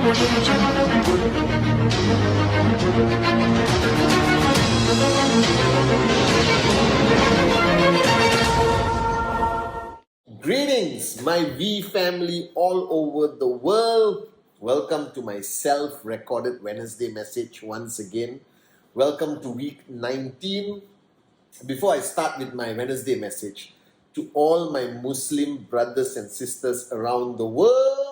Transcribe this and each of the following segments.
Greetings, my V family all over the world. Welcome to my self-recorded Wednesday message once again. Welcome to week 19. Before I start with my Wednesday message, to all my Muslim brothers and sisters around the world,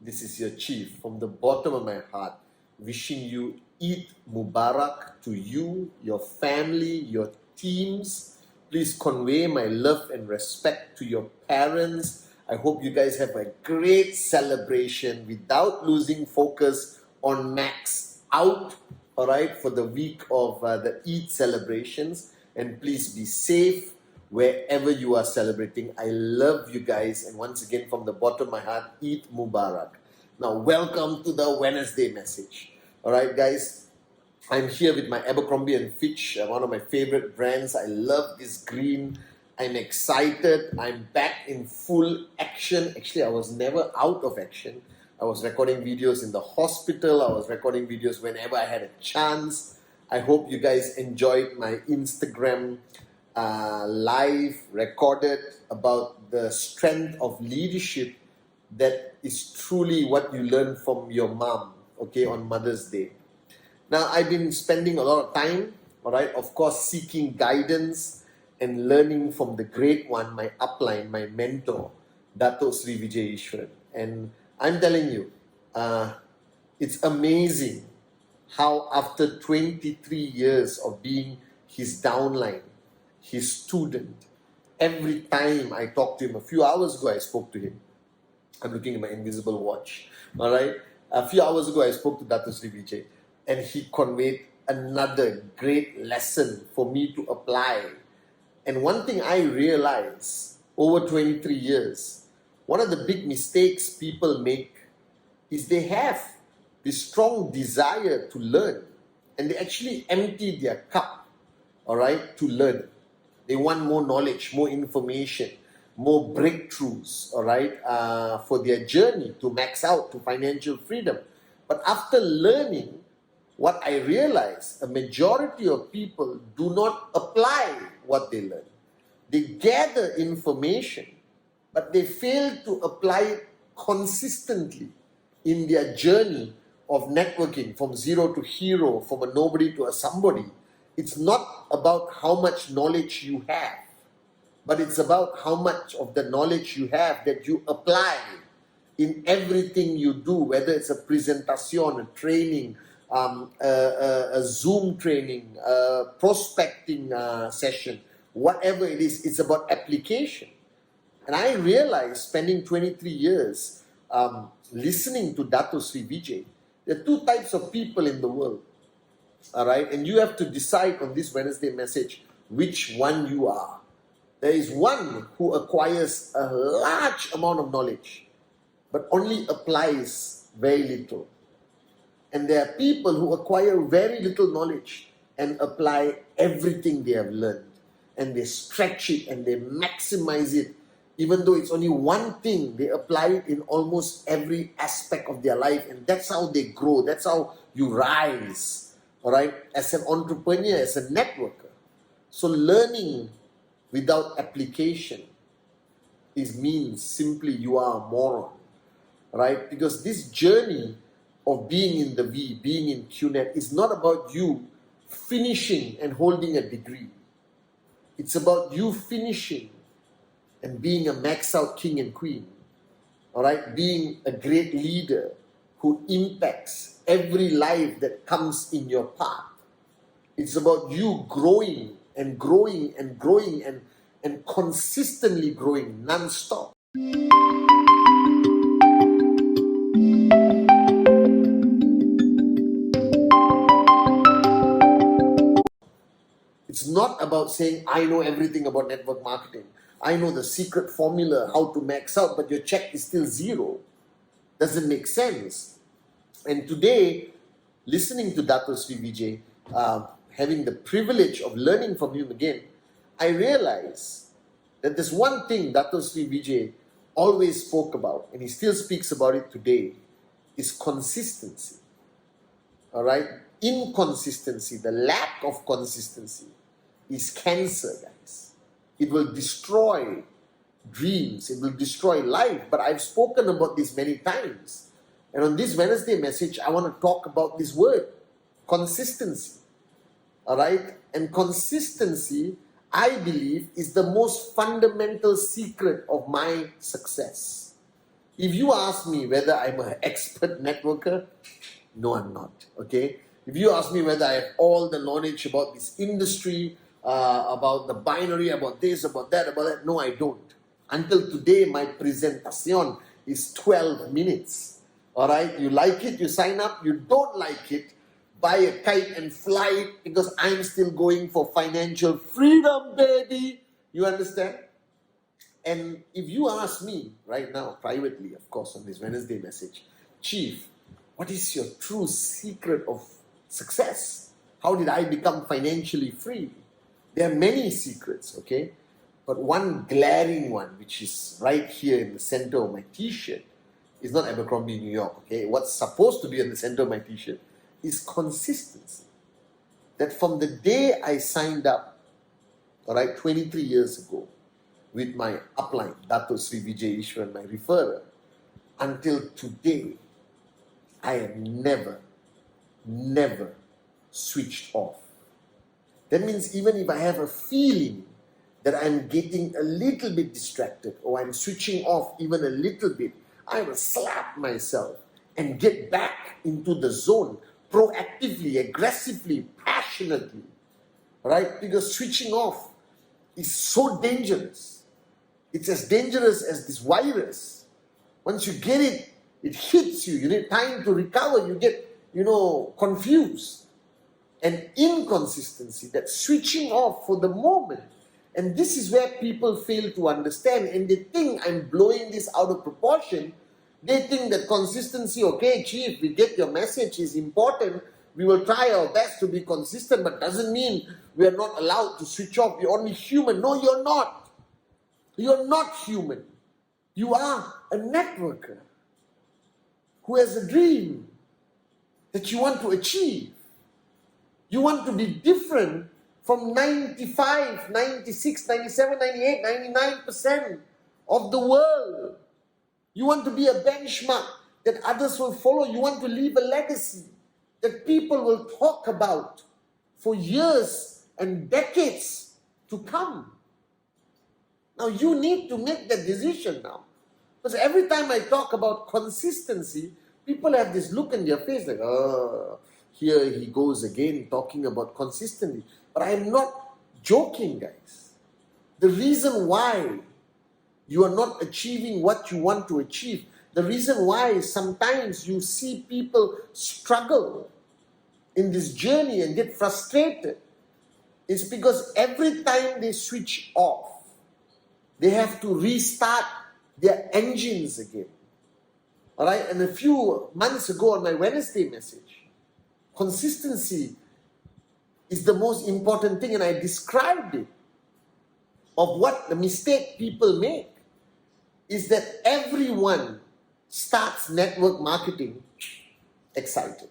this is your chief from the bottom of my heart, wishing you Eid Mubarak to you, your family, your teams. Please convey my love and respect to your parents. I hope you guys have a great celebration without losing focus on Max out, all right, for the week of the Eid celebrations. And please be safe wherever you are celebrating. I love you guys. And once again, from the bottom of my heart, Eid Mubarak. Now, welcome to the Wednesday message. All right, guys. I'm here with my Abercrombie & Fitch, one of my favorite brands. I love this green. I'm excited. I'm back in full action. Actually, I was never out of action. I was recording videos in the hospital. I was recording videos whenever I had a chance. I hope you guys enjoyed my Instagram live recorded about the strength of leadership that is truly what you learn from your mom, okay, on Mother's Day. Now, I've been spending a lot of time, all right, of course, seeking guidance and learning from the great one, my upline, my mentor, Dato Sri Vijay Ishwaran. And I'm telling you, it's amazing how after 23 years of being his downline, his student, every time I talk to him, a few hours ago I spoke to him. I'm looking at my invisible watch, all right? A few hours ago I spoke to Dato Sri Vijay. And he conveyed another great lesson for me to apply. And one thing I realized over 23 years, one of the big mistakes people make is they have this strong desire to learn. And they actually empty their cup, all right, to learn. They want more knowledge, more information, more breakthroughs, all right, for their journey to max out to financial freedom. But after learning, what I realized, a majority of people do not apply what they learn. They gather information, but they fail to apply it consistently in their journey of networking from zero to hero, from a nobody to a somebody. It's not about how much knowledge you have, but it's about how much of the knowledge you have that you apply in everything you do, whether it's a presentation, a training, a Zoom training, prospecting session, whatever it is, it's about application. And I realized, spending 23 years listening to Dato Sri Vijay, there are two types of people in the world, all right? And you have to decide on this Wednesday message which one you are. There is one who acquires a large amount of knowledge, but only applies very little. And there are people who acquire very little knowledge and apply everything they have learned. And they stretch it and they maximize it. Even though it's only one thing, they apply it in almost every aspect of their life. And that's how they grow. That's how you rise, all right, as an entrepreneur, as a networker. So learning without application means simply you are a moron, right? Because this journey of being in the V, being in QNet, is not about you finishing and holding a degree. It's about you finishing and being a max out king and queen. All right, being a great leader who impacts every life that comes in your path. It's about you growing and growing and growing and consistently growing non-stop. It's not about saying, I know everything about network marketing. I know the secret formula, how to max out, but your check is still zero. Doesn't make sense. And today, listening to Dato Sri Vijay, having the privilege of learning from him again, I realized that there's one thing Dato Sri Vijay always spoke about, and he still speaks about it today, is consistency. All right? Inconsistency, the lack of consistency, is cancer, guys. It will destroy dreams. It will destroy life. But I've spoken about this many times. And on this Wednesday message, I want to talk about this word, consistency. All right? And consistency, I believe, is the most fundamental secret of my success. If you ask me whether I'm an expert networker, no, I'm not. Okay? If you ask me whether I have all the knowledge about this industry, about the binary, about this, about that, no, I don't. Until today, my presentation is 12 minutes. All right? You like it, you sign up. You don't like it, buy a kite and fly it, because I'm still going for financial freedom, baby. You understand? And if you ask me right now, privately, of course, on this Wednesday message, Chief, what is your true secret of success? How did I become financially free? There are many secrets, okay? But one glaring one, which is right here in the center of my t-shirt, is not Abercrombie, New York, okay? What's supposed to be in the center of my t-shirt is consistency. That from the day I signed up, all right, 23 years ago, with my upline, Dato Sri Vijay Ishwan, my referrer, until today, I have never switched off. That means even if I have a feeling that I'm getting a little bit distracted or I'm switching off even a little bit, I will slap myself and get back into the zone proactively, aggressively, passionately. Right? Because switching off is so dangerous. It's as dangerous as this virus. Once you get it, it hits you. You need time to recover. You get, confused. And inconsistency, that switching off for the moment. And this is where people fail to understand. And they think I'm blowing this out of proportion. They think that consistency, okay, Chief, we get your message, is important. We will try our best to be consistent, but doesn't mean we are not allowed to switch off. We're only human. No, you're not. You're not human. You are a networker who has a dream that you want to achieve. You want to be different from 95, 96, 97, 98, 99% of the world. You want to be a benchmark that others will follow. You want to leave a legacy that people will talk about for years and decades to come. Now you need to make that decision now. Because every time I talk about consistency, people have this look in their face like, oh, here he goes again talking about consistency. But I am not joking, guys. The reason why you are not achieving what you want to achieve, the reason why sometimes you see people struggle in this journey and get frustrated, is because every time they switch off, they have to restart their engines again. All right? And a few months ago on my Wednesday message, consistency is the most important thing, and I described it, of what the mistake people make is that everyone starts network marketing excited.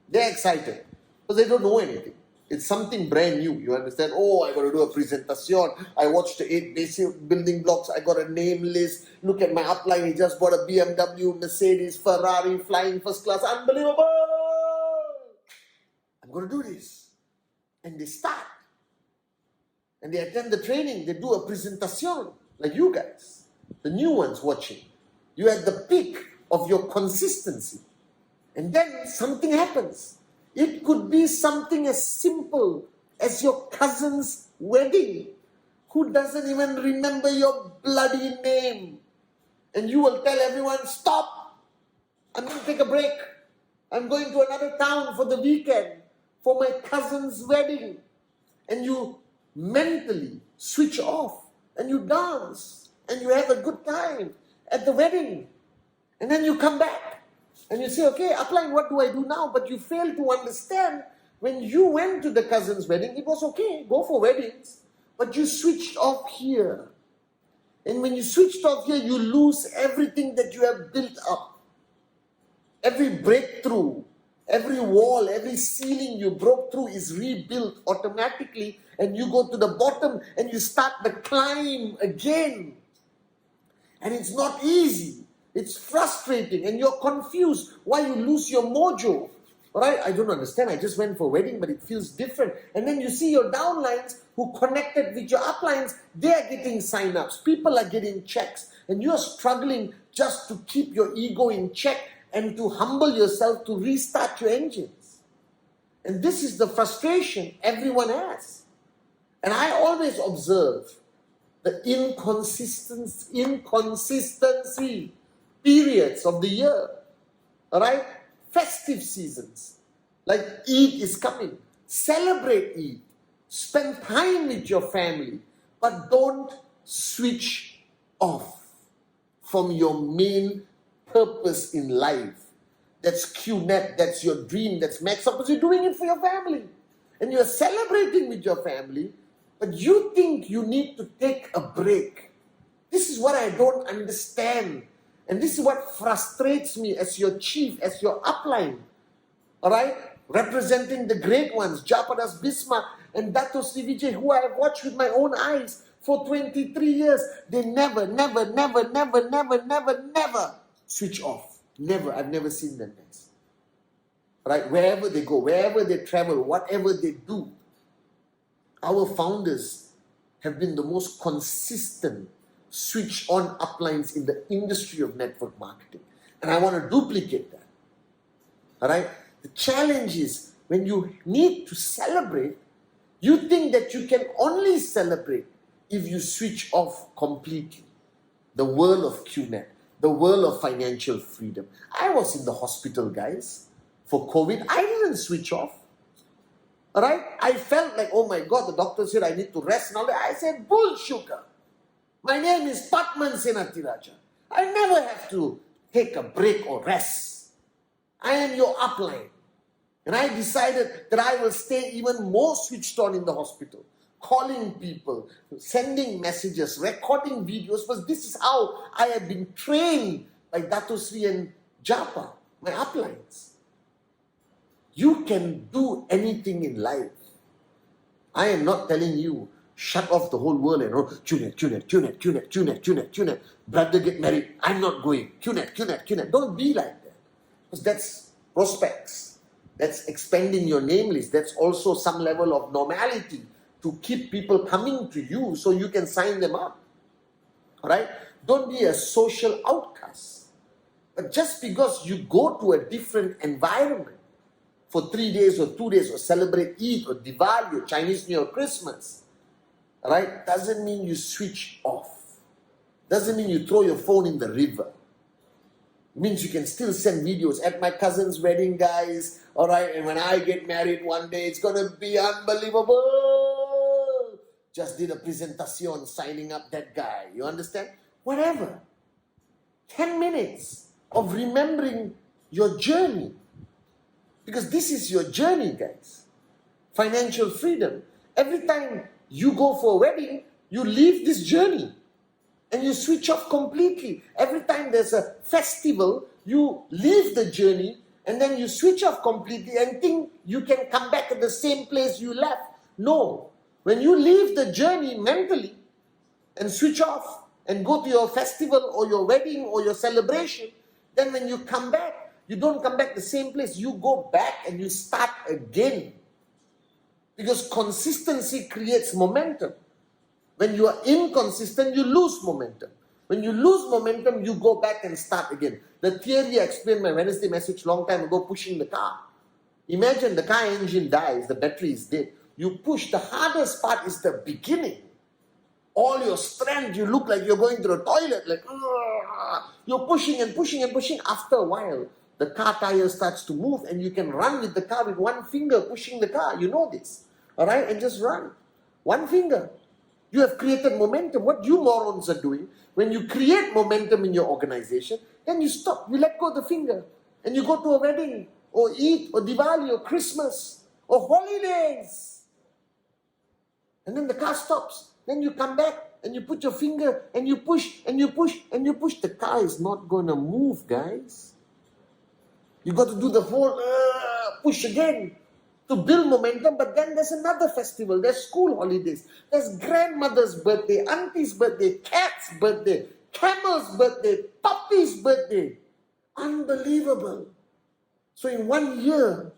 They're excited because they don't know anything. It's something brand new, you understand? Oh, I got to do a presentation. I watched the 8 basic building blocks. I got a name list. Look at my upline. He just bought a BMW, Mercedes, Ferrari, flying first class. Unbelievable! I'm going to do this. And they start. And they attend the training. They do a presentation, like you guys, the new ones watching. You're at the peak of your consistency. And then something happens. It could be something as simple as your cousin's wedding, who doesn't even remember your bloody name. And you will tell everyone, stop, I'm going to take a break. I'm going to another town for the weekend for my cousin's wedding. And you mentally switch off and you dance and you have a good time at the wedding. And then you come back. And you say, okay, upline, what do I do now? But you fail to understand, when you went to the cousin's wedding, it was okay, go for weddings. But you switched off here. And when you switched off here, you lose everything that you have built up. Every breakthrough, every wall, every ceiling you broke through is rebuilt automatically, and you go to the bottom and you start the climb again. And it's not easy. It's frustrating and you're confused why you lose your mojo. Alright, I don't understand. I just went for a wedding, but it feels different. And then you see your downlines who connected with your uplines, they are getting sign-ups. People are getting checks. And you're struggling just to keep your ego in check and to humble yourself to restart your engines. And this is the frustration everyone has. And I always observe the inconsistency periods of the year. Alright? Festive seasons. Like Eid is coming. Celebrate Eid. Spend time with your family. But don't switch off from your main purpose in life. That's QNet, that's your dream, that's Max Up, because you're doing it for your family. And you're celebrating with your family, but you think you need to take a break. This is what I don't understand. And this is what frustrates me as your chief, as your upline. Alright? Representing the great ones, Japadas Bismarck and Dato Sri Vijay, who I have watched with my own eyes for 23 years. They never switch off. Never. I've never seen them, guys. Right? Wherever they go, wherever they travel, whatever they do, our founders have been the most consistent switch-on uplines in the industry of network marketing. And I want to duplicate that. Alright? The challenge is, when you need to celebrate, you think that you can only celebrate if you switch off completely. The world of QNet, the world of financial freedom. I was in the hospital, guys, for COVID. I didn't switch off. Alright? I felt like, oh my God, the doctor said I need to rest and all that. I said, bullshit. My name is Patman Senatiraja. I never have to take a break or rest. I am your upline. And I decided that I will stay even more switched on in the hospital. Calling people, sending messages, recording videos, because this is how I have been trained by Dato Sri and Japa, my uplines. You can do anything in life. I am not telling you, shut off the whole world and QNet. Brother get married, I'm not going. QNet. Don't be like that. Because that's prospects. That's expanding your name list. That's also some level of normality to keep people coming to you so you can sign them up. Alright? Don't be a social outcast. But just because you go to a different environment for 3 days or 2 days or celebrate Eid or Diwali or Chinese New Year or Christmas, right, doesn't mean you switch off. Doesn't mean you throw your phone in the river. It means you can still send videos at my cousin's wedding, guys. Alright, and when I get married one day, it's gonna be unbelievable. Just did a presentation signing up that guy. You understand? Whatever. 10 minutes of remembering your journey. Because this is your journey, guys. Financial freedom. Every time you go for a wedding, you leave this journey. And you switch off completely. Every time there's a festival, you leave the journey and then you switch off completely and think you can come back at the same place you left. No. When you leave the journey mentally and switch off and go to your festival or your wedding or your celebration, then when you come back, you don't come back the same place. You go back and you start again. Because consistency creates momentum. When you are inconsistent, you lose momentum. When you lose momentum, you go back and start again. The theory I explained my Wednesday message long time ago, pushing the car. Imagine the car engine dies, the battery is dead. You push, the hardest part is the beginning. All your strength, you look like you're going to the toilet, like, you're pushing and pushing and pushing. After a while, the car tire starts to move and you can run with the car with one finger pushing the car. You know this. Alright? And just run. One finger. You have created momentum. What you morons are doing, when you create momentum in your organization, then you stop. You let go of the finger. And you go to a wedding, or Eid, or Diwali, or Christmas, or holidays. And then the car stops. Then you come back, and you put your finger, and you push, and you push, and you push. The car is not going to move, guys. You got to do the whole push again to build momentum. But then there's another festival. There's school holidays. There's grandmother's birthday, auntie's birthday, cat's birthday, camel's birthday, puppy's birthday. Unbelievable. So in 1 year,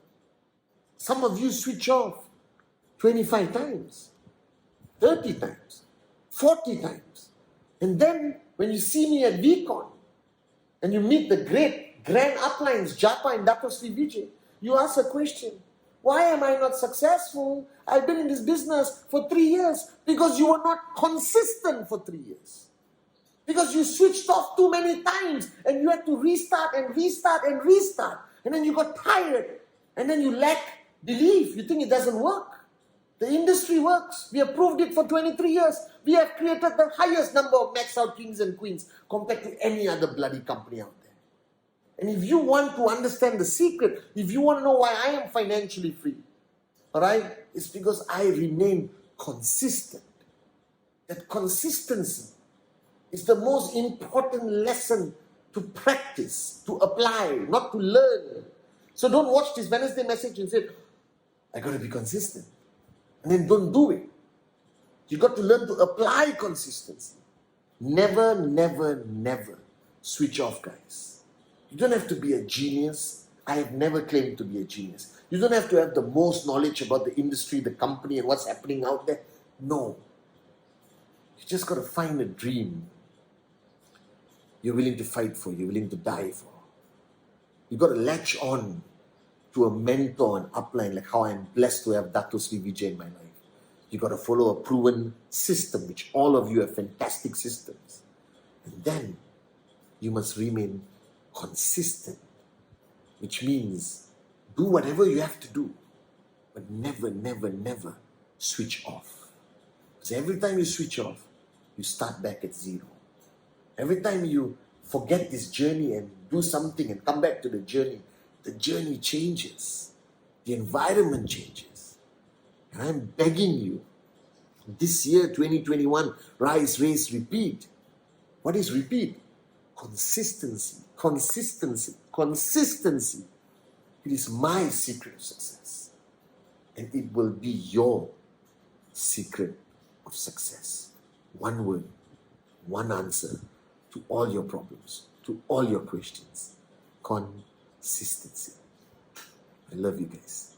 some of you switch off 25 times, 30 times, 40 times. And then when you see me at VCon and you meet the great grand uplines, Japa and Dato Sri Vijay, you ask a question. Why am I not successful? I've been in this business for 3 years. Because you were not consistent for 3 years. Because you switched off too many times and you had to restart and restart and restart. And then you got tired. And then you lack belief. You think it doesn't work. The industry works. We have proved it for 23 years. We have created the highest number of max out kings and queens compared to any other bloody company out there. And if you want to understand the secret, if you want to know why I am financially free, alright, it's because I remain consistent. That consistency is the most important lesson to practice, to apply, not to learn. So don't watch this Wednesday message and say, I got to be consistent. And then don't do it. You got to learn to apply consistency. Never, never, never switch off, guys. You don't have to be a genius. I have never claimed to be a genius. You don't have to have the most knowledge about the industry, the company, and what's happening out there. No. You just got to find a dream you're willing to fight for, you're willing to die for. You got to latch on to a mentor and upline, like how I'm blessed to have Dato Sri Vijay in my life. You got to follow a proven system, which all of you have fantastic systems. And then you must remain consistent, which means do whatever you have to do, but never, never, never switch off. Because every time you switch off, you start back at zero. Every time you forget this journey and do something and come back to the journey changes. The environment changes. And I'm begging you, this year, 2021, rise, race, repeat. What is repeat? Consistency, consistency, consistency. It is my secret of success. And it will be your secret of success. One word, one answer to all your problems, to all your questions. Consistency. I love you guys.